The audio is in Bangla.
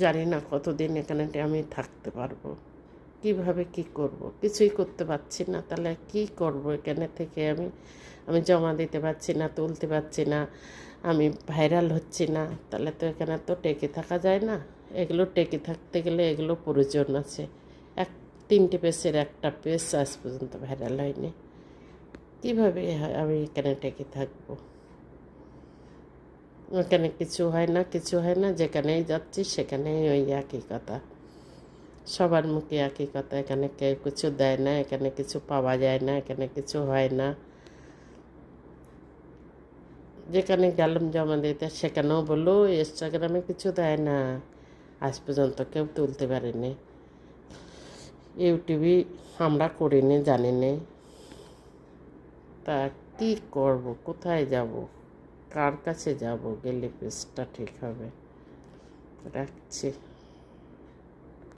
জানি না কতদিন এখানে আমি থাকতে পারবো, কিভাবে কি করব, কিছুই করতে পারছি না। তাহলে কি করব এখানে থেকে? আমি আমি জমা দিতে পারছি না, তুলতে পারছি না, আমি ভাইরাল হচ্ছি না। তাহলে তো এখানে তো টেকে থাকা যায় না। এগুলো টেকে থাকতে গেলে এগুলো প্রয়োজন আছে। এক 3টে পেজের একটা পেজ আজ পর্যন্ত ভাইরাল হয়নি। কীভাবে আমি এখানে টেকে থাকবো? এখানে কিছু হয় না, কিছু হয় না, যেখানেই যাচ্ছি সেখানেই ওই একই কথা, সবার মুখে একই কথা। এখানে কেউ কিছু দেয় না, এখানে কিছু পাওয়া যায় না, এখানে কিছু হয় না। যেখানে গেলাম জমা দিতে সেখানেও বললো ইনস্টাগ্রামে কিছু দেয় না। আজ পর্যন্ত কেউ তুলতে পারেনি। ইউটিউবই আমরা করিনি, জানি নে। তা কী করব, কোথায় যাব, কার কাছে যাব গেলে পেজটা ঠিক হবে? রাখছি।